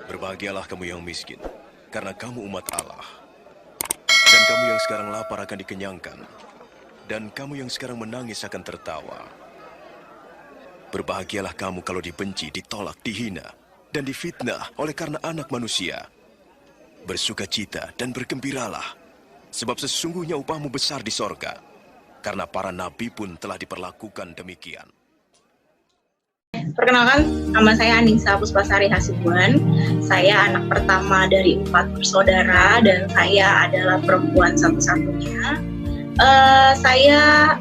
Berbahagialah kamu yang miskin, karena kamu umat Allah. Dan kamu yang sekarang lapar akan dikenyangkan. Dan kamu yang sekarang menangis akan tertawa. Berbahagialah kamu kalau dibenci, ditolak, dihina, dan difitnah oleh karena anak manusia. Bersukacita dan bergembiralah, sebab sesungguhnya upahmu besar di sorga. Karena para nabi pun telah diperlakukan demikian. Perkenalkan, nama saya Anissa Puspasari Hasibuan. Saya anak pertama dari 4 bersaudara dan saya adalah perempuan satu-satunya. Saya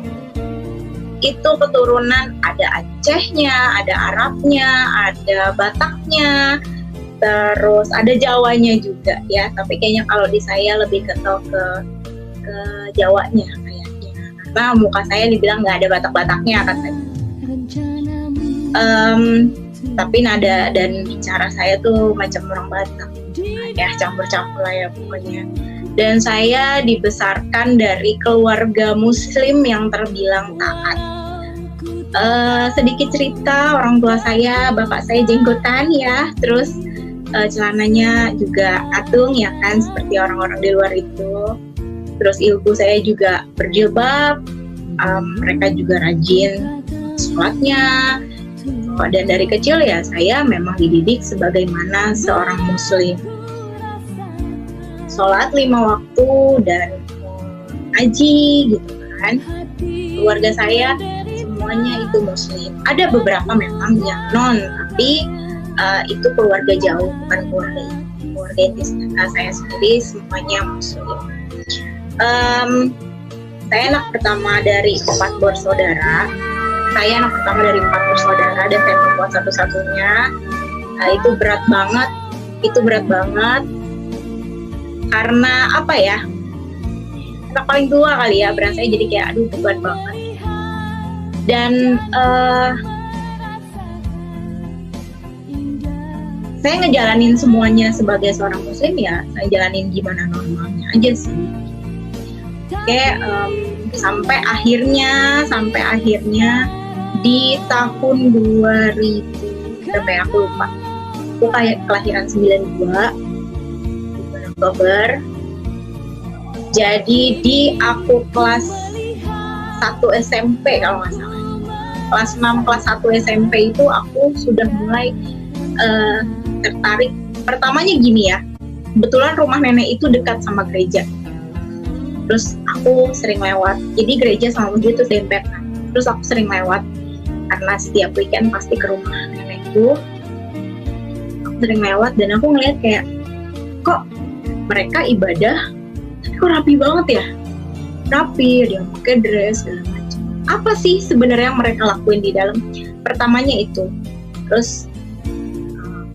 itu keturunan ada Acehnya, ada Arabnya, ada Bataknya, terus ada Jawanya juga ya. Tapi kayaknya kalau di saya lebih ketol ke Jawanya kayaknya. Karena muka saya dibilang nggak ada Batak-Bataknya katanya. Tapi nada dan bicara saya tuh macam orang Batak ya, campur-campur lah ya pokoknya. Dan saya dibesarkan dari keluarga muslim yang terbilang taat. Sedikit cerita, orang tua saya, bapak saya jenggotan ya, terus celananya juga atung ya kan, seperti orang-orang di luar itu. Terus ibu saya juga berjilbab, mereka juga rajin sholatnya. Dan dari kecil ya saya memang dididik sebagaimana seorang muslim. Sholat 5 waktu dan haji gitu kan. Keluarga saya semuanya itu muslim. Ada beberapa memang yang non, tapi itu keluarga jauh, bukan keluarga inti. Saya sendiri semuanya muslim. Saya anak pertama dari 4 bersaudara. Saya anak pertama dari 4 bersaudara dan saya perempuan satu-satunya. Itu berat banget. Karena apa ya? Anak paling tua kali ya, berat saya jadi kayak aduh beban banget. Dan saya ngejalanin semuanya sebagai seorang muslim ya, saya jalanin gimana normalnya aja sih. Kayak sampai akhirnya di tahun 2000 berapa ya, aku lupa. Aku kayak kelahiran 92 Oktober. Jadi di aku kelas 1 SMP kalau nggak salah. Kelas 6, kelas 1 SMP itu aku sudah mulai tertarik. Pertamanya gini ya, kebetulan rumah nenek itu dekat sama gereja. Terus aku sering lewat. Jadi gereja sama masjid itu dempetan. Terus aku sering lewat karena setiap weekend pasti ke rumah nenekku. Aku sering lewat dan aku ngeliat kayak kok mereka ibadah tapi kok rapi banget ya, rapi, dia pakai dress segala macam. Apa sih sebenarnya yang mereka lakuin di dalam? Pertamanya itu, terus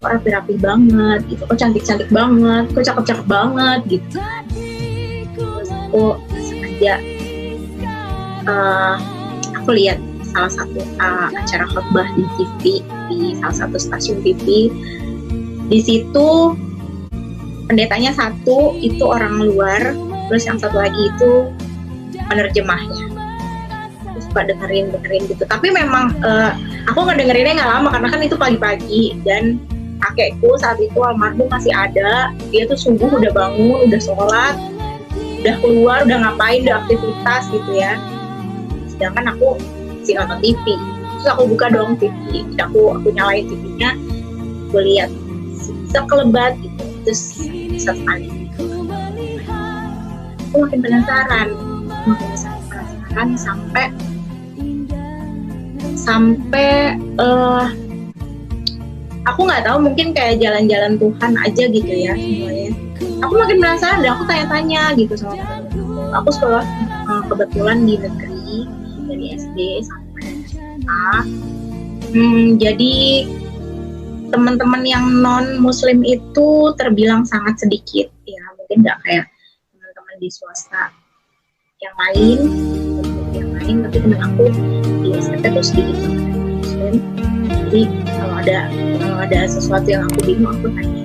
kok rapi-rapi banget gitu, kok cantik-cantik banget, kok cakep-cakep banget gitu. Terus aku sengaja aku lihat salah satu acara khotbah di TV, di salah satu stasiun TV. Di situ pendetanya satu itu orang luar, terus yang satu lagi itu penerjemahnya. Terus suka dengerin gitu. Tapi memang aku ngedengerinnya nggak lama karena kan itu pagi-pagi dan kakekku saat itu almarhum masih ada. Dia tuh subuh udah bangun, udah sholat, udah keluar, udah ngapain, udah aktivitas gitu ya. Sedangkan aku masih nonton TV. Terus aku buka dong TV, aku nyalain TV-nya, aku lihat sekelebat gitu. Terus sekali aku makin penasaran sampai aku nggak tahu, mungkin kayak jalan-jalan Tuhan aja gitu ya semuanya. Aku makin penasaran dan aku tanya-tanya gitu sama teman-teman. Aku sekolah kebetulan di negeri dari SD sampai SMA. Jadi teman-teman yang non muslim itu terbilang sangat sedikit ya, mungkin nggak kayak teman-teman di swasta yang lain, tapi teman aku di SMP tuh sedikit muslim. Jadi kalau ada sesuatu yang aku bingung, aku tanya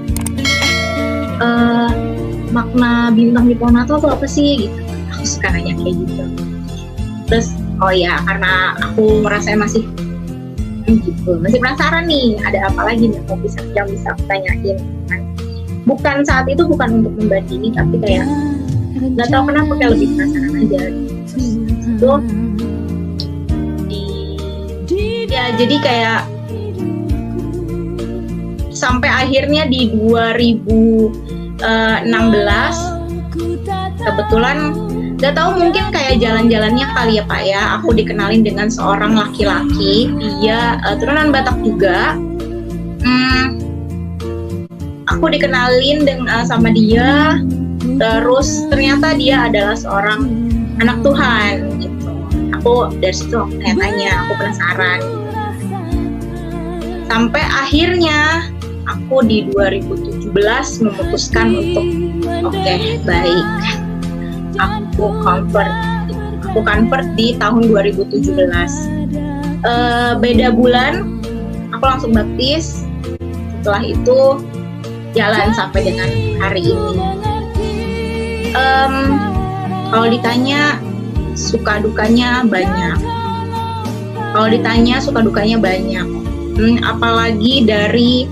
makna bintang di pohon Natal itu apa sih gitu. Aku suka nanya kayak gitu. Terus oh ya, karena aku merasa masih gitu. Masih penasaran nih, ada apa lagi nih yang bisa aku tanyain kan? Bukan saat itu bukan untuk membandingi, tapi kayak nggak tahu kenapa kayak lebih penasaran aja. Itu ya jadi kayak sampai akhirnya di 2016 kebetulan gak tahu mungkin kayak jalan-jalannya kali ya Pak ya, aku dikenalin dengan seorang laki-laki, dia turunan Batak juga. Aku dikenalin sama dia, terus ternyata dia adalah seorang anak Tuhan gitu. Aku dari situ tanya, aku penasaran. Sampai akhirnya aku di 2017 memutuskan untuk oke, baik. Aku convert di tahun 2017. Beda bulan aku langsung baptis. Setelah itu jalan sampai dengan hari ini. Kalau ditanya suka dukanya banyak. Apalagi dari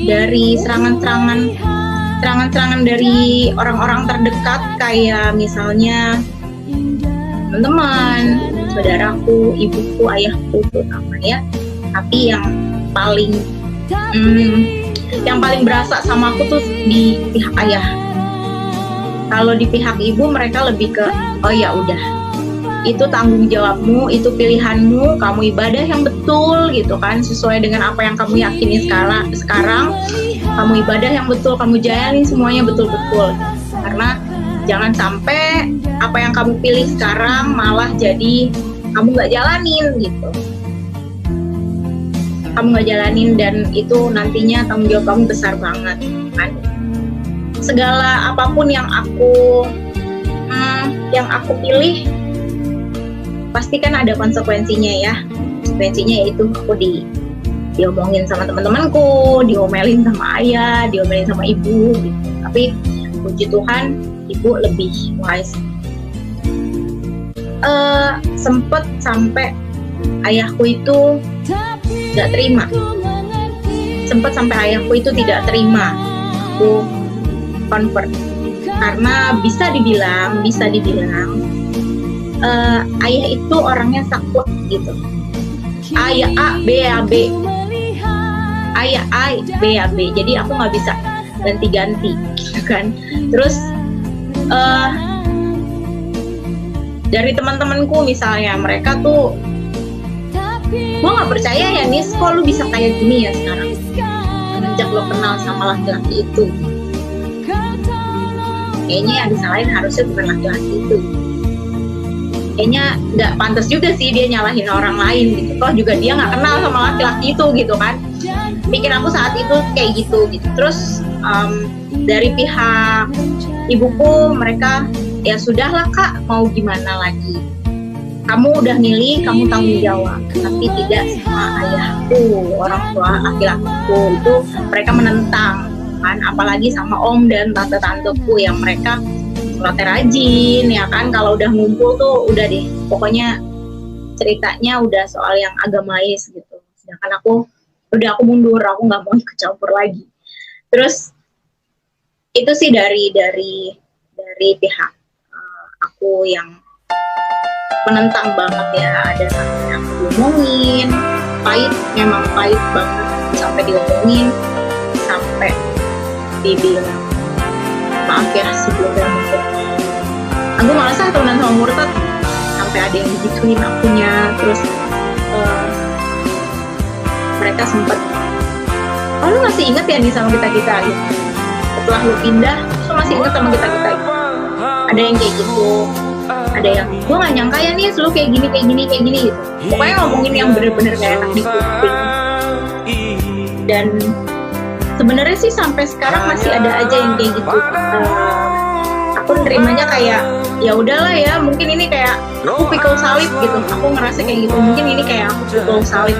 dari serangan dari orang-orang terdekat, kayak misalnya teman-teman, saudaraku, ibuku, ayahku terutama ya. Tapi yang paling berasa sama aku tuh di pihak ayah. Kalau di pihak ibu mereka lebih ke oh ya udah, itu tanggung jawabmu, itu pilihanmu, kamu ibadah yang betul gitu kan, sesuai dengan apa yang kamu yakini sekarang kamu ibadah yang betul, kamu jalani semuanya betul-betul. Karena jangan sampai apa yang kamu pilih sekarang malah jadi kamu nggak jalanin gitu. Kamu nggak jalanin dan itu nantinya tanggung jawab kamu besar banget kan. Segala apapun yang aku pilih pasti kan ada konsekuensinya ya. Konsekuensinya yaitu aku diomongin sama teman-temanku, diomelin sama ayah, diomelin sama ibu gitu. Tapi puji Tuhan ibu lebih wise. Sempet sampai ayahku itu nggak terima. Sempet sampai ayahku itu tidak terima aku convert. Karena bisa dibilang ayah itu orangnya saklek gitu. Ayah A, B, A, B. Ayah A, B, A, B. Jadi aku nggak bisa ganti-ganti gitu kan. Terus dari teman-temanku misalnya, mereka tuh gue nggak percaya ya Nis, kok lu bisa kayak gini ya sekarang semenjak lo kenal sama laki-laki itu. Kayaknya yang disalahin harusnya bukan laki-laki itu. Kayaknya nggak pantas juga sih dia nyalahin orang lain gitu. Toh juga dia nggak kenal sama laki-laki itu gitu kan. Pikir aku saat itu kayak gitu. Terus dari pihak ibuku, mereka ya sudahlah Kak, mau gimana lagi. Kamu udah milih, kamu tanggung jawab. Tapi tidak sama ayahku, orang tua laki-lakiku itu mereka menentang kan, apalagi sama om dan tante-tanteku yang mereka sholatnya rajin ya kan. Kalau udah ngumpul tuh udah deh, pokoknya ceritanya udah soal yang agamais gitu. Sedangkan aku mundur, aku nggak mau ikut campur lagi. Terus itu sih dari pihak aku yang menentang banget ya. Ada sampai aku diomongin, memang pahit banget, sampai diomongin, sampai dibilang maaf ya sebelumnya mungkin aku malas temenan sama murtad, sampai ada yang digituin akunya. Terus mereka sempet, oh lu masih inget ya nih sama kita gitu, setelah lu pindah lu masih inget sama kita gitu. Ada yang kayak gitu, ada yang gue nggak nyangka ya nih lu kayak gini gitu. Pokoknya ngomongin yang bener-bener kayak enak di kuping. Dan sebenarnya sih sampai sekarang masih ada aja yang kayak gitu. Aku nerimanya kayak ya udahlah ya, mungkin ini kayak aku pikul salib gitu. Aku ngerasa kayak gitu, mungkin ini kayak aku pikul salib.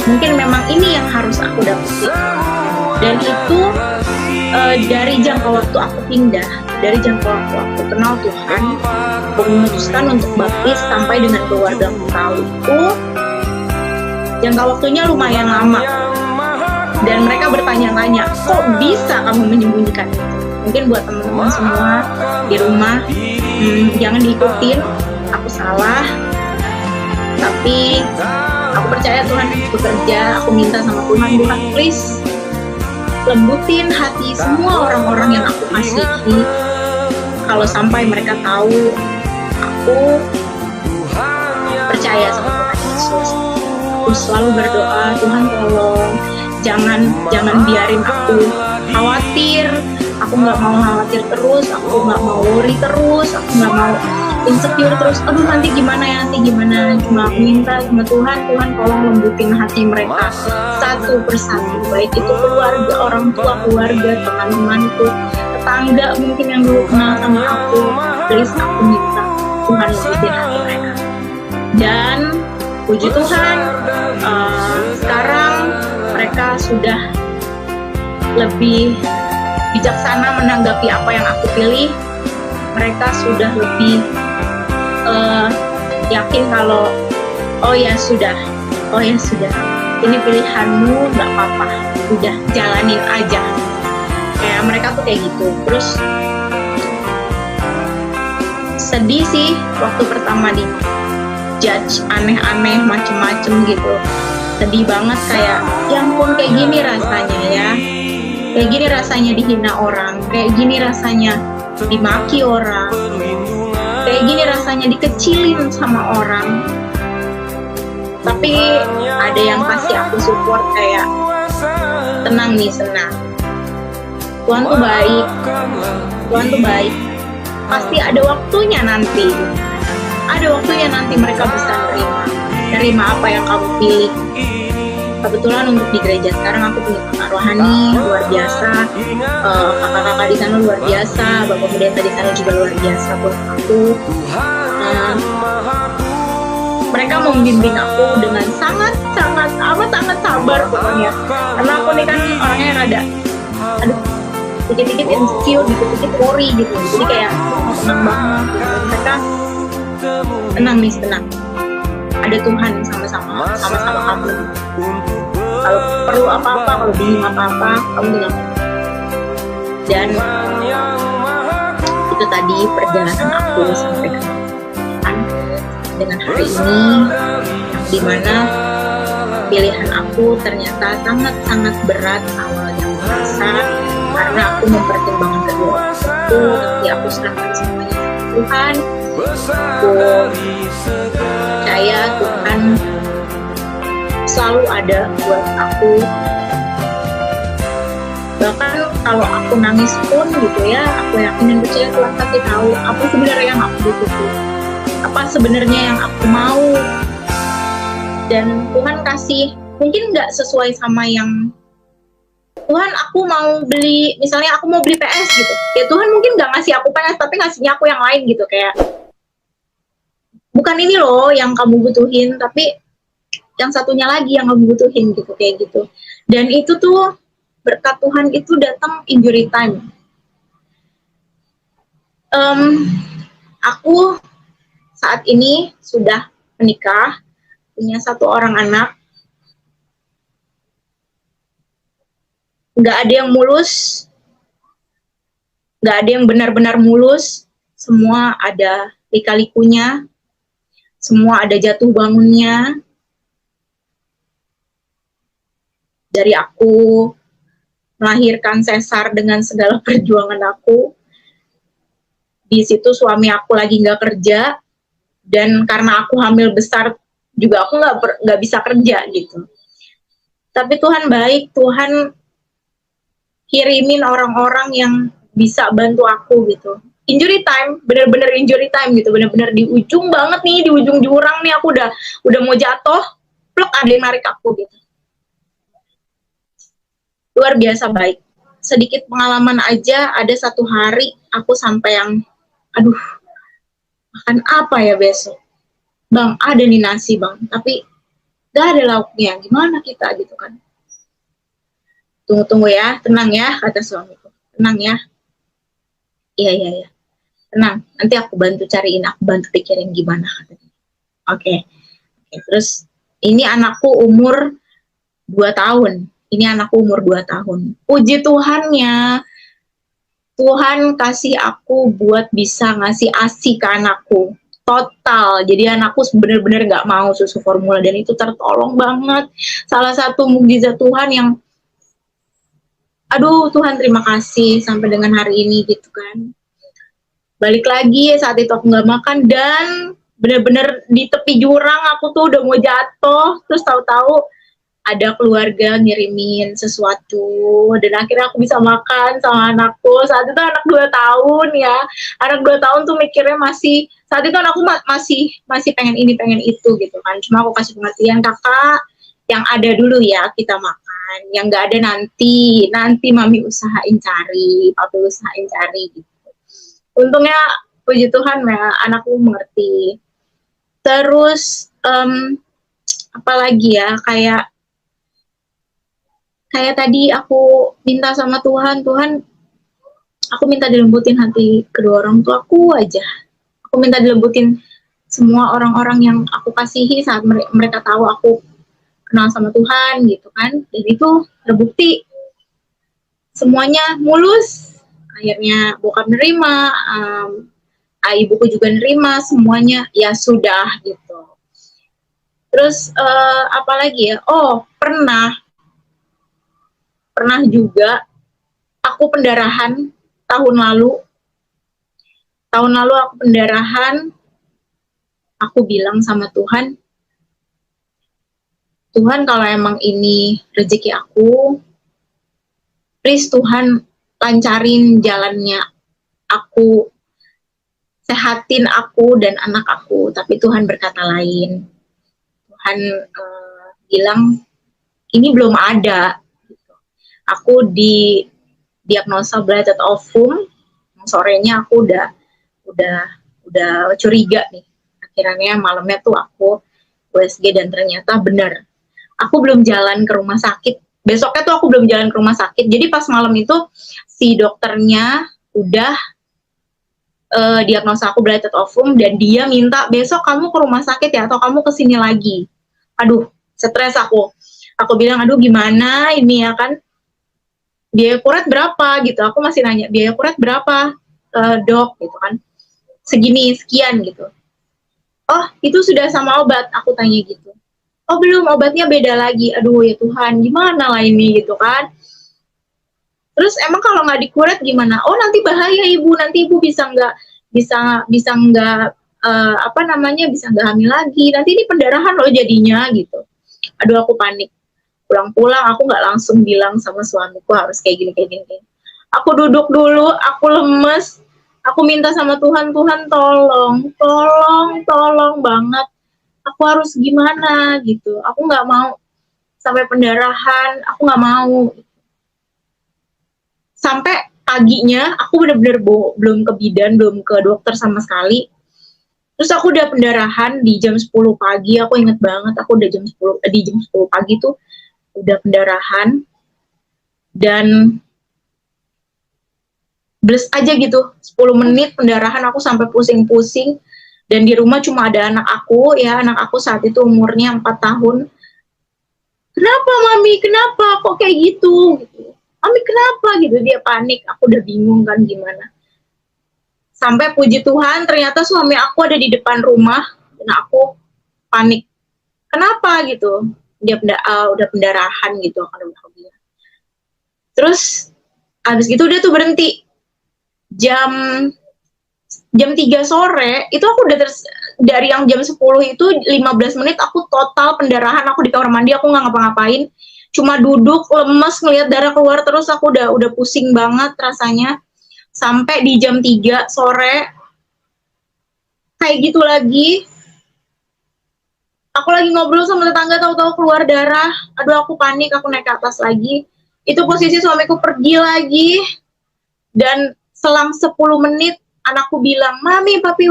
Mungkin memang ini yang harus aku dapetin. Dan itu dari jangka waktu aku pindah, dari jangka waktu aku kenal Tuhan, aku memutuskan untuk baptis sampai dengan keluarga aku tahu itu Jangka waktunya lumayan lama. Dan mereka bertanya-tanya, kok bisa kamu menyembunyikan itu? Mungkin buat teman-teman semua di rumah, jangan diikutin, aku salah. Tapi aku percaya Tuhan bekerja, aku minta sama Tuhan, Tuhan please lembutin hati semua orang-orang yang aku kasihi. Kalau sampai mereka tahu aku percaya sama Tuhan Yesus, aku selalu berdoa, Tuhan tolong jangan biarin aku khawatir. Aku nggak mau khawatir terus, aku nggak mau worry terus, aku nggak mau insecure terus. Aduh nanti gimana ya, cuma aku minta sama Tuhan tolong lembutin hati mereka satu persatu, baik itu keluarga, orang tua, keluarga, teman-temanku, tetangga mungkin yang dulu kenal sama aku. Please aku minta Tuhan lembutin hati mereka. Dan puji Tuhan, sekarang mereka sudah lebih bijaksana menanggapi apa yang aku pilih. Mereka sudah lebih yakin kalau oh ya sudah, ini pilihanmu, nggak apa-apa, udah jalanin aja. Kayak mereka tuh kayak gitu. Terus sedih sih waktu pertama di judge aneh-aneh macem-macem gitu. Sedih banget, kayak ya ampun, kayak gini rasanya ya, kayak gini rasanya dihina orang, kayak gini rasanya dimaki orang, kayak gini rasanya dikecilin sama orang. Tapi ada yang kasih aku support kayak tenang nih, senang, Tuhan tuh baik, pasti ada waktunya nanti mereka bisa nerima apa yang kamu pilih. Kebetulan untuk di gereja sekarang aku punya kakak rohani luar biasa, kakak-kakak di sana luar biasa, bapak pendeta di sana juga luar biasa buat aku. Mereka membimbing aku dengan sangat sabar pokoknya. Karena aku nih kan orangnya rada, dikit-dikit insecure, dikit-dikit worry gitu. Jadi kayak tenang banget gitu. Mereka tenang. Ada Tuhan sama-sama kamu. Kalau perlu apa-apa, kalau bingung apa-apa, kamu bilang. Dan itu tadi perjalanan aku sampai dengan hari ini, yang dimana pilihan aku ternyata sangat berat awalnya merasa, karena aku mempertimbangkan kedua itu, tapi aku serahkan semuanya ke Tuhan. Aku percaya Tuhan selalu ada buat aku. Bahkan kalau aku nangis pun gitu ya, aku yakin dan percaya Tuhan pasti tahu apa sebenarnya yang aku butuhin, apa sebenarnya yang aku mau. Dan Tuhan kasih, mungkin nggak sesuai sama yang Tuhan aku mau beli, misalnya aku mau beli PS gitu ya, Tuhan mungkin nggak ngasih aku PS tapi ngasihnya aku yang lain gitu, kayak bukan ini loh yang kamu butuhin, tapi yang satunya lagi yang kamu butuhin gitu, kayak gitu. Dan itu tuh berkat Tuhan itu datang injury time. Aku saat ini sudah menikah, punya 1 orang anak. Nggak ada yang mulus, nggak ada yang benar-benar mulus, semua ada lika-likunya, semua ada jatuh bangunnya. Dari aku melahirkan sesar dengan segala perjuangan aku, di situ suami aku lagi nggak kerja, dan karena aku hamil besar juga aku nggak bisa kerja gitu. Tapi Tuhan baik, Tuhan kirimin orang-orang yang bisa bantu aku gitu. Injury time, bener-bener injury time gitu, bener-bener di ujung banget nih, di ujung jurang nih, aku udah mau jatuh, plek ada yang narik aku gitu. Luar biasa baik. Sedikit pengalaman aja, ada 1 hari aku sampai yang, aduh, makan apa ya besok? Bang, ada nih nasi bang, tapi gak ada lauknya, gimana kita gitu kan. Tunggu ya, tenang ya, kata suamiku. Tenang ya. Iya. Tenang, nanti aku bantu cariin, aku bantu pikirin gimana. Oke. Terus Ini anakku umur 2 tahun. Ini anakku umur 2 tahun. Puji Tuhannya, Tuhan kasih aku buat bisa ngasih ASI ke anakku. Total. Jadi anakku bener-bener gak mau susu formula. Dan itu tertolong banget. Salah satu mukjizat Tuhan yang, aduh Tuhan terima kasih sampai dengan hari ini gitu kan. Balik lagi, saat itu aku gak makan dan bener-bener di tepi jurang aku tuh udah mau jatuh. Terus tahu-tahu ada keluarga ngirimin sesuatu dan akhirnya aku bisa makan sama anakku. Saat itu anak 2 tahun ya. Anak 2 tahun tuh mikirnya masih, saat itu anakku masih pengen ini pengen itu gitu kan. Cuma aku kasih pengertian, kakak yang ada dulu ya kita makan, yang nggak ada nanti mami usahain cari, papi usahain cari gitu. Untungnya puji Tuhan ya anakku mengerti. Terus apalagi ya, kayak tadi aku minta sama Tuhan, aku minta dilembutin hati kedua orang tua aku aja. Aku minta dilembutin semua orang-orang yang aku kasihi saat mereka tahu aku kenal sama Tuhan gitu kan. Dan itu terbukti semuanya mulus. Akhirnya bokap nerima, ibuku juga nerima, semuanya ya sudah gitu. Terus apalagi ya? Oh, pernah juga aku pendarahan tahun lalu. Tahun lalu aku pendarahan, aku bilang sama Tuhan, Tuhan kalau emang ini rezeki aku, please Tuhan lancarin jalannya aku, sehatin aku dan anak aku. Tapi Tuhan berkata lain. Tuhan bilang, ini belum ada. Aku di diagnosa blighted ovum, sorenya aku udah curiga nih. Akhirnya malamnya tuh aku USG dan ternyata benar. Aku belum jalan ke rumah sakit. Besoknya tuh aku belum jalan ke rumah sakit. Jadi pas malam itu si dokternya udah diagnosa aku blighted ovum dan dia minta besok kamu ke rumah sakit ya atau kamu kesini lagi. Aduh, stres aku. Aku bilang aduh gimana ini ya kan. Biaya kuret berapa gitu. Aku masih nanya biaya kuret berapa dok gitu kan. Segini sekian gitu. Oh itu sudah sama obat, aku tanya gitu. Oh belum, obatnya beda lagi. Aduh ya Tuhan, gimana lah ini gitu kan. Terus emang kalau nggak dikuret gimana? Oh nanti bahaya ibu, nanti ibu bisa nggak bisa nggak bisa nggak hamil lagi. Nanti ini pendarahan loh jadinya gitu. Aduh aku panik. Pulang-pulang aku nggak langsung bilang sama suamiku harus kayak gini. Aku duduk dulu, aku lemes. Aku minta sama Tuhan, Tuhan tolong banget. Aku harus gimana gitu. Aku nggak mau sampai pendarahan, aku nggak mau. Sampai paginya aku bener-bener belum ke bidan, belum ke dokter sama sekali. Terus aku udah pendarahan di jam 10 pagi, aku inget banget aku udah di jam 10 pagi tuh udah pendarahan. Dan bles aja gitu, 10 menit pendarahan aku sampai pusing-pusing. Dan di rumah cuma ada anak aku saat itu umurnya 4 tahun. Kenapa mami, kenapa kok kayak gitu? Mami kenapa gitu, dia panik, aku udah bingung kan gimana. Sampai puji Tuhan ternyata suami aku ada di depan rumah dan aku panik. Kenapa gitu? Dia udah pendarahan gitu kan udah bilang. Terus abis itu dia tuh berhenti. Jam 3 sore itu aku udah dari yang jam 10 itu 15 menit aku total pendarahan, aku di kamar mandi, aku nggak ngapa-ngapain, cuma duduk lemes ngelihat darah keluar terus. Aku udah pusing banget rasanya. Sampai di jam 3 sore kayak gitu lagi. Aku lagi ngobrol sama tetangga, tahu-tahu keluar darah. Aduh aku panik, aku naik ke atas lagi. Itu posisi suamiku pergi lagi. Dan selang 10 menit anakku bilang, Mami papi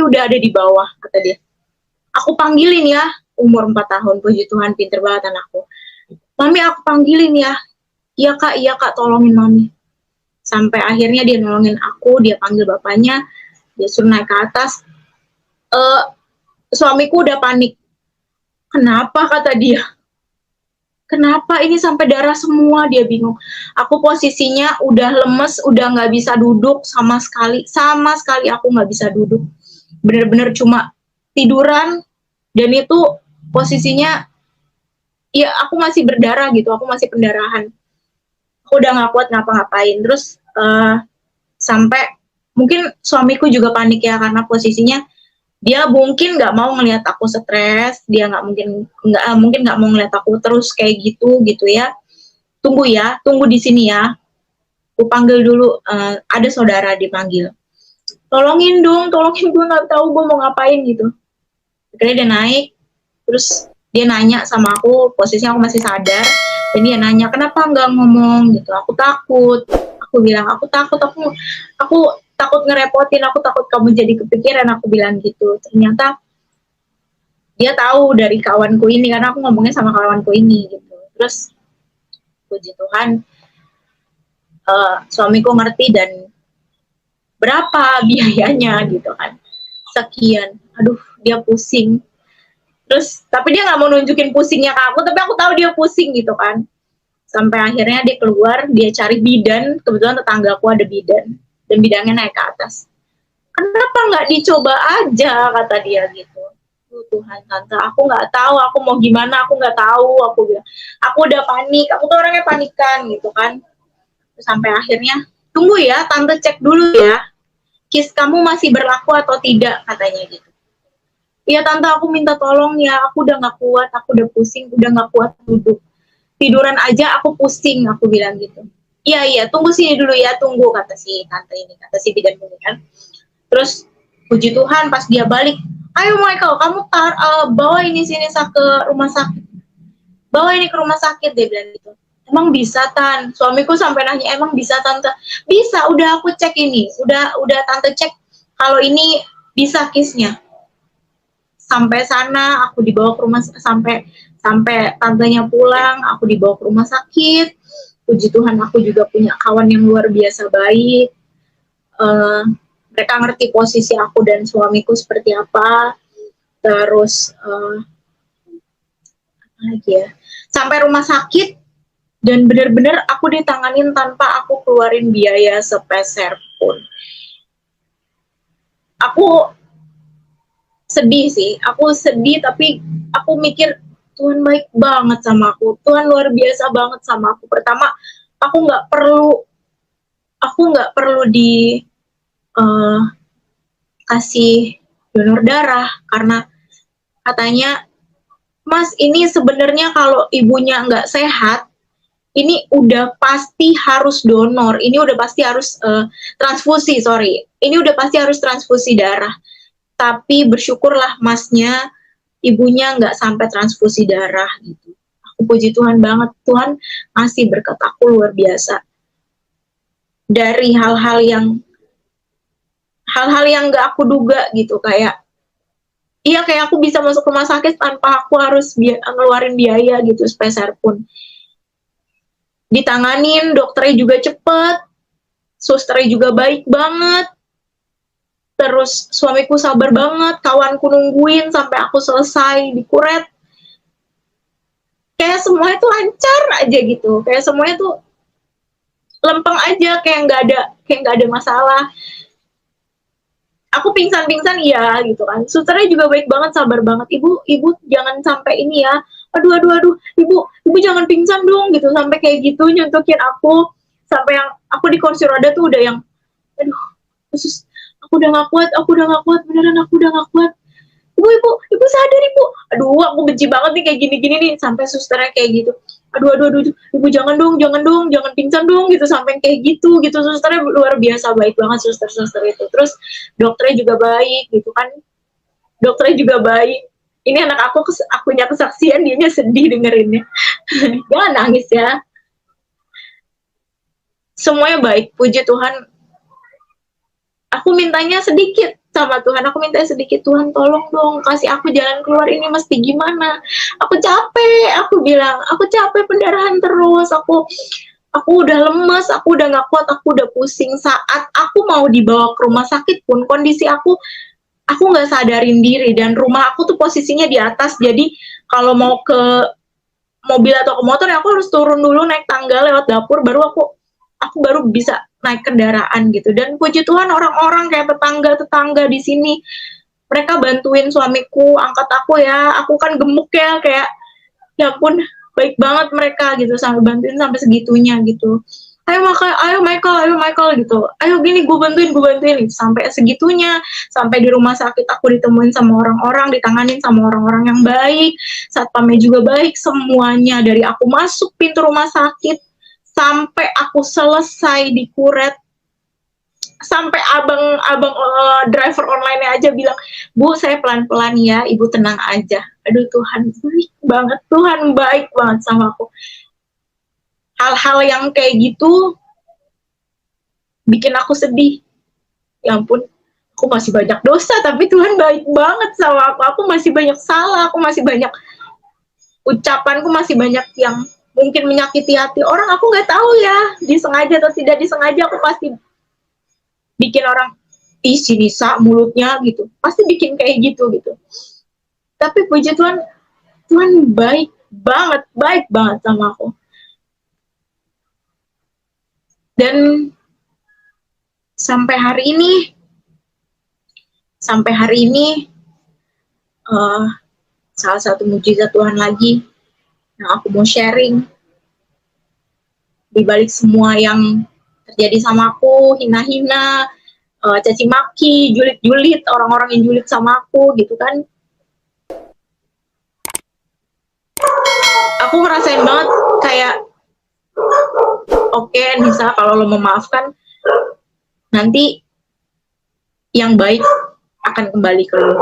udah ada di bawah, kata dia. Aku panggilin ya, umur 4 tahun, puji Tuhan pinter banget anakku. Mami aku panggilin ya. Iya kak tolongin mami. Sampai akhirnya dia nolongin aku, dia panggil bapaknya, dia suruh naik ke atas. Suamiku udah panik. Kenapa, kata dia. Kenapa ini sampai darah semua, dia bingung. Aku posisinya udah lemes, udah nggak bisa duduk sama sekali aku nggak bisa duduk. Bener-bener cuma tiduran, dan itu posisinya, ya aku masih berdarah gitu, aku masih pendarahan. Aku udah nggak kuat ngapa-ngapain. Terus sampai mungkin suamiku juga panik ya, karena posisinya dia mungkin nggak mau ngelihat aku stres, dia mungkin nggak mau ngelihat aku terus kayak gitu ya. Tunggu di sini ya. Aku panggil dulu, ada saudara dipanggil. Tolongin gue nggak tahu gue mau ngapain gitu. Akhirnya dia naik, terus dia nanya sama aku, posisinya aku masih sadar, dan dia nanya kenapa nggak ngomong gitu. Aku takut. Aku bilang aku takut ngerepotin, aku takut kamu jadi kepikiran, aku bilang gitu. Ternyata dia tahu dari kawanku ini, karena aku ngomongnya sama kawanku ini gitu. Terus puji Tuhan, suamiku ngerti dan berapa biayanya gitu kan, sekian. Aduh, dia pusing. Terus tapi dia nggak mau nunjukin pusingnya ke aku, tapi aku tahu dia pusing gitu kan. Sampai akhirnya dia keluar, dia cari bidan. Kebetulan tetanggaku ada bidan, dan bidannya naik ke atas. Kenapa nggak dicoba aja, kata dia gitu. Tuhan, tante, aku nggak tahu, aku mau gimana, aku nggak tahu. Aku bilang, aku udah panik, aku tuh orangnya panikan gitu kan. Terus sampai akhirnya, tunggu ya, tante cek dulu ya, kis kamu masih berlaku atau tidak, katanya gitu. Iya tante, aku minta tolong ya, aku udah nggak kuat, aku udah pusing, udah nggak kuat duduk. Tiduran aja aku pusing, aku bilang gitu. Iya, tunggu sini dulu ya, tunggu, kata si tante ini, kata si bidan ini kan. Terus puji Tuhan pas dia balik, ayo Michael, kamu bawa ini sini ke rumah sakit. Bawa ini ke rumah sakit, dia bilang gitu. Emang bisa, Tan? Suamiku sampai nanya, emang bisa, Tante? Bisa, udah aku cek ini. Udah Tante cek kalau ini bisa kisnya. Sampai sana aku dibawa ke rumah, sampai tantenya pulang, aku dibawa ke rumah sakit. Puji Tuhan aku juga punya kawan yang luar biasa baik. Mereka ngerti posisi aku dan suamiku seperti apa. Terus apa lagi ya, sampai rumah sakit, dan benar-benar aku ditanganin tanpa aku keluarin biaya sepeser pun. Aku sedih sih, tapi aku mikir Tuhan baik banget sama aku, Tuhan luar biasa banget sama aku. Pertama, aku nggak perlu di kasih donor darah, karena katanya, Mas, ini sebenarnya kalau ibunya nggak sehat, ini udah pasti harus donor, ini udah pasti harus transfusi darah. Tapi bersyukurlah masnya, ibunya nggak sampai transfusi darah gitu. Aku puji Tuhan banget, Tuhan ngasih berkat aku luar biasa. Dari hal-hal yang nggak aku duga gitu, kayak aku bisa masuk rumah sakit tanpa aku harus ngeluarin biaya gitu sepeser pun. Ditanganin, dokternya juga cepet, susternya juga baik banget. Terus suamiku sabar banget, kawanku nungguin sampai aku selesai dikuret. Kayak semuanya tuh lancar aja gitu, kayak semuanya tuh lempeng aja, kayak nggak ada masalah. Aku pingsan iya gitu kan. Susternya juga baik banget, sabar banget. Ibu jangan sampai ini ya. Aduh, ibu jangan pingsan dong gitu, sampai kayak gitu nyuntukin aku. Sampai yang aku di kursi roda tuh udah yang, aduh, khusus aku udah gak kuat, beneran aku udah gak kuat. Ibu sadar, ibu. Aduh, aku benci banget nih kayak gini-gini nih, sampai susternya kayak gitu. Aduh, ibu jangan dong, jangan pingsan dong gitu, sampai kayak gitu. Susternya luar biasa baik banget, suster itu. Terus dokternya juga baik gitu kan. Ini anak aku punya kesaksian, dianya sedih dengerinnya. Jangan nangis ya. Semuanya baik, puji Tuhan. Aku mintanya sedikit sama Tuhan, Tuhan tolong dong kasih aku jalan keluar, ini mesti gimana, aku capek, aku bilang aku capek pendarahan terus, aku udah lemes, aku udah gak kuat, aku udah pusing. Saat aku mau dibawa ke rumah sakit pun kondisi aku aku nggak sadarin diri, dan rumah aku tuh posisinya di atas, jadi kalau mau ke mobil atau ke motor ya aku harus turun dulu naik tangga lewat dapur, baru aku baru bisa naik kendaraan gitu. Dan puji Tuhan orang-orang kayak tetangga-tetangga di sini, mereka bantuin suamiku angkat aku ya, aku kan gemuk ya, kayak ya ampun baik banget mereka gitu, sampai bantuin sampai segitunya gitu. Ayo Michael gitu, ayo gini gue bantuin gitu. Sampai segitunya, sampai di rumah sakit aku ditemuin sama orang-orang, ditanganin sama orang-orang yang baik, satpamnya juga baik, semuanya dari aku masuk pintu rumah sakit sampai aku selesai di kuret, sampai abang driver online-nya aja bilang, Bu saya pelan-pelan ya, Ibu tenang aja. Aduh Tuhan baik banget, Tuhan baik banget sama aku. Hal-hal yang kayak gitu bikin aku sedih. Ya ampun, aku masih banyak dosa, tapi Tuhan baik banget sama aku. Aku masih banyak salah, aku masih banyak ucapanku, masih banyak yang mungkin menyakiti hati orang. Aku nggak tahu ya, disengaja atau tidak disengaja, aku pasti bikin orang, ih si Nisa mulutnya gitu, pasti bikin kayak gitu. Tapi puji Tuhan, Tuhan baik banget sama aku. Dan sampai hari ini salah satu mujizat Tuhan lagi yang aku mau sharing, di balik semua yang terjadi sama aku, hina-hina, caci maki, julid-julid, orang-orang yang julid sama aku gitu kan, aku ngerasain banget kayak, oke, Nisa, kalau lo memaafkan, nanti yang baik akan kembali ke lo.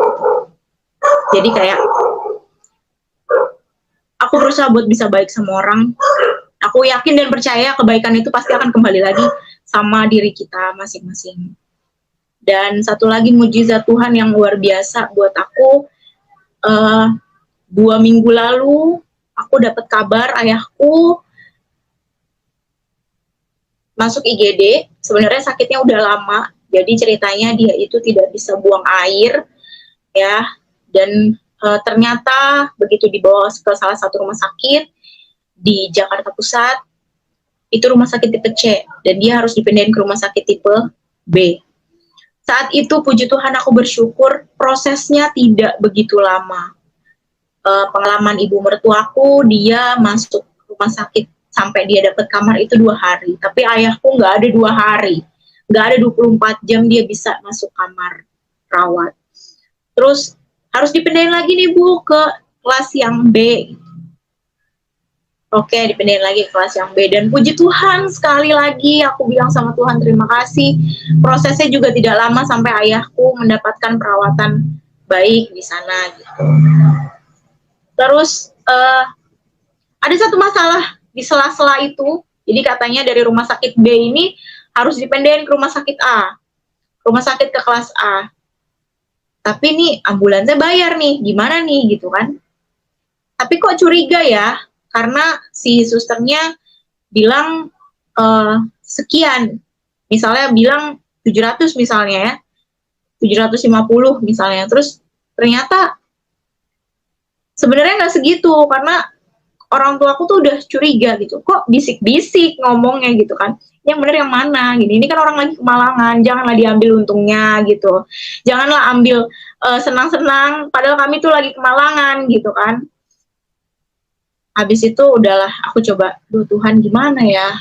Jadi kayak aku berusaha buat bisa baik sama orang. Aku yakin dan percaya kebaikan itu pasti akan kembali lagi sama diri kita masing-masing. Dan satu lagi mujizat Tuhan yang luar biasa buat aku, 2 minggu lalu aku dapat kabar ayahku masuk IGD. Sebenarnya sakitnya udah lama, jadi ceritanya dia itu tidak bisa buang air ya, dan ternyata begitu dibawa ke salah satu rumah sakit di Jakarta Pusat, itu rumah sakit tipe C, dan dia harus dipindahin ke rumah sakit tipe B. Saat itu puji Tuhan aku bersyukur prosesnya tidak begitu lama. Pengalaman ibu mertuaku, dia masuk rumah sakit sampai dia dapat kamar itu 2 hari. Tapi ayahku nggak ada 2 hari. Nggak ada 24 jam dia bisa masuk kamar rawat. Terus harus dipindahin lagi nih Bu ke kelas yang B. Oke, dipindahin lagi ke kelas yang B. Dan puji Tuhan sekali lagi aku bilang sama Tuhan terima kasih. Prosesnya juga tidak lama sampai ayahku mendapatkan perawatan baik di sana gitu. Terus ada satu masalah di sela-sela itu. Jadi katanya dari rumah sakit B ini harus dipindahin ke rumah sakit A. Rumah sakit ke kelas A. Tapi nih ambulansnya bayar nih, gimana nih gitu kan. Tapi kok curiga ya, karena si susternya bilang sekian. Misalnya bilang 700 misalnya ya. 750 misalnya. Terus ternyata sebenarnya nggak segitu, karena orang tua aku tuh udah curiga gitu, kok bisik-bisik ngomongnya gitu kan, yang bener yang mana gini, ini kan orang lagi kemalangan, janganlah diambil untungnya gitu, janganlah ambil senang-senang, padahal kami tuh lagi kemalangan gitu kan. Habis itu udahlah aku coba, duh Tuhan gimana ya,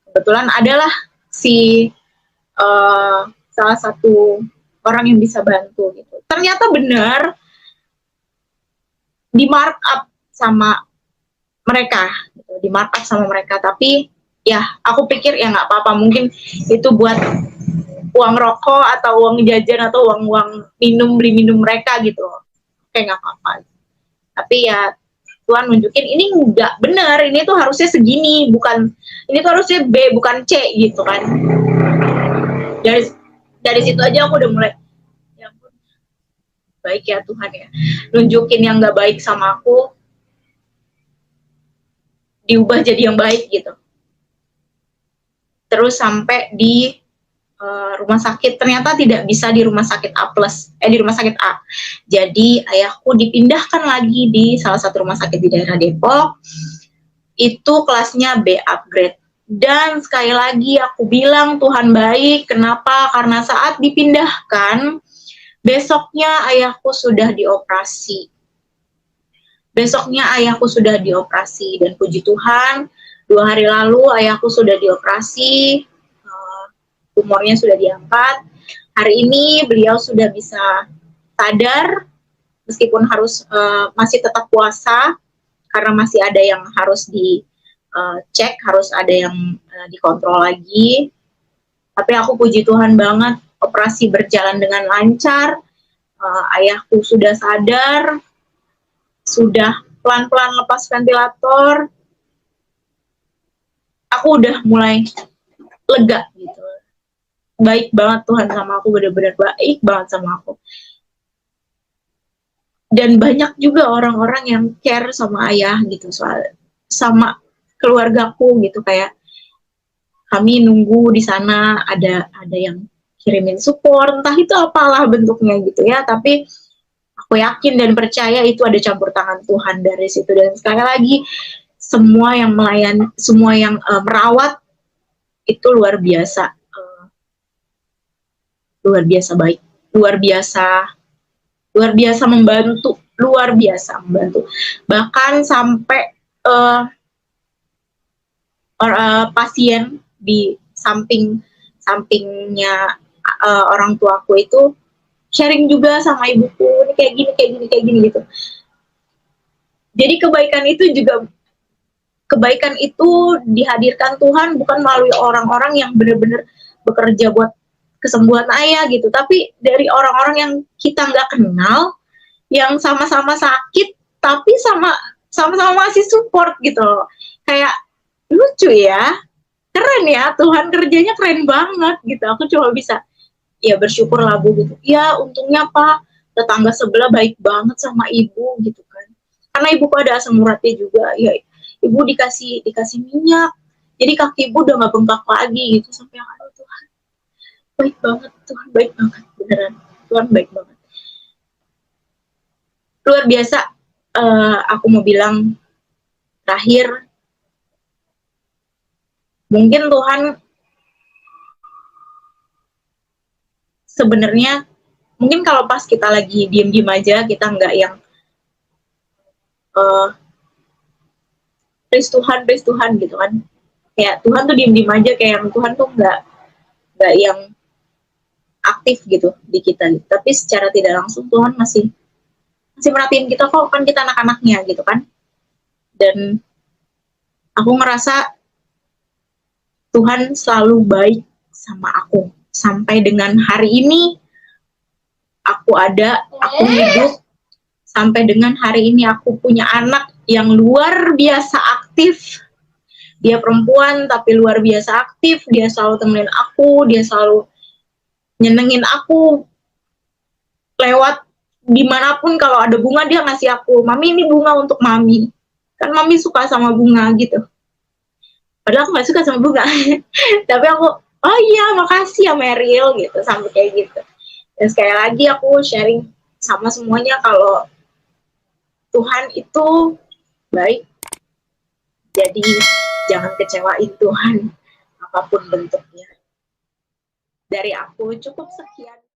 kebetulan adalah si salah satu orang yang bisa bantu gitu, ternyata benar di markup sama mereka, gitu, di markup sama mereka. Tapi ya aku pikir ya nggak apa-apa, mungkin itu buat uang rokok atau uang jajan atau uang beli minum mereka gitu, kayak nggak apa-apa. Tapi ya Tuhan nunjukin ini nggak benar, ini tuh harusnya segini, bukan, ini tuh harusnya B bukan C gitu kan. Dari situ aja aku udah mulai, ya ampun, baik ya Tuhan ya, nunjukin yang nggak baik sama aku diubah jadi yang baik gitu. Terus sampai di rumah sakit, ternyata tidak bisa di rumah sakit di rumah sakit A. Jadi ayahku dipindahkan lagi di salah satu rumah sakit di daerah Depok. Itu kelasnya B upgrade. Dan sekali lagi aku bilang Tuhan baik. Kenapa? Karena saat dipindahkan, besoknya ayahku sudah dioperasi. Dan puji Tuhan, 2 hari lalu ayahku sudah dioperasi, tumornya sudah diangkat. Hari ini beliau sudah bisa sadar, meskipun harus masih tetap puasa, karena masih ada yang harus dicek, harus ada yang dikontrol lagi. Tapi aku puji Tuhan banget, operasi berjalan dengan lancar. Ayahku sudah sadar, sudah pelan-pelan lepas ventilator. Aku udah mulai lega gitu. Baik banget Tuhan sama aku, benar-benar baik banget sama aku. Dan banyak juga orang-orang yang care sama ayah gitu, sama keluargaku gitu, kayak kami nunggu di sana ada yang kirimin support, entah itu apalah bentuknya gitu ya, tapi aku yakin dan percaya itu ada campur tangan Tuhan dari situ. Dan sekali lagi, semua yang melayani, semua yang merawat itu luar biasa baik, luar biasa membantu, bahkan sampai pasien di sampingnya orang tuaku itu sharing juga sama ibuku, ini kayak gini gitu. Jadi kebaikan itu dihadirkan Tuhan bukan melalui orang-orang yang benar-benar bekerja buat kesembuhan ayah gitu, tapi dari orang-orang yang kita nggak kenal, yang sama-sama sakit tapi sama-sama masih support gitu loh. Kayak lucu ya, keren ya, Tuhan kerjanya keren banget gitu. Aku cuma bisa ya bersyukur lah Bu gitu. Ya untungnya Pak, tetangga sebelah baik banget sama ibu gitu kan. Karena ibuku ada asam uratnya juga, ya ibu dikasih minyak, jadi kaki ibu udah nggak bengkak lagi gitu. Sampai aduh Tuhan baik banget, Tuhan baik banget, beneran Tuhan baik banget, luar biasa. Aku mau bilang terakhir, mungkin Tuhan sebenarnya, mungkin kalau pas kita lagi diem-diem aja, kita nggak yang praise Tuhan gitu kan, kayak Tuhan tuh diem-diem aja, kayak yang Tuhan tuh nggak yang aktif gitu di kita, tapi secara tidak langsung Tuhan masih merhatiin kita kok, kan kita anak-anaknya gitu kan. Dan aku ngerasa Tuhan selalu baik sama aku sampai dengan hari ini. Aku hidup sampai dengan hari ini, aku punya anak yang luar biasa aktif. Dia perempuan tapi luar biasa aktif, dia selalu temenin aku, dia selalu nyenengin aku. Lewat dimanapun, kalau ada bunga dia ngasih aku, Mami ini bunga untuk Mami, kan Mami suka sama bunga gitu. Padahal aku gak suka sama bunga tapi aku, oh iya makasih ya Meryl gitu, sampai kayak gitu. Dan sekali lagi aku sharing sama semuanya kalau Tuhan itu baik, jadi jangan kecewain Tuhan apapun bentuknya. Dari aku cukup sekian.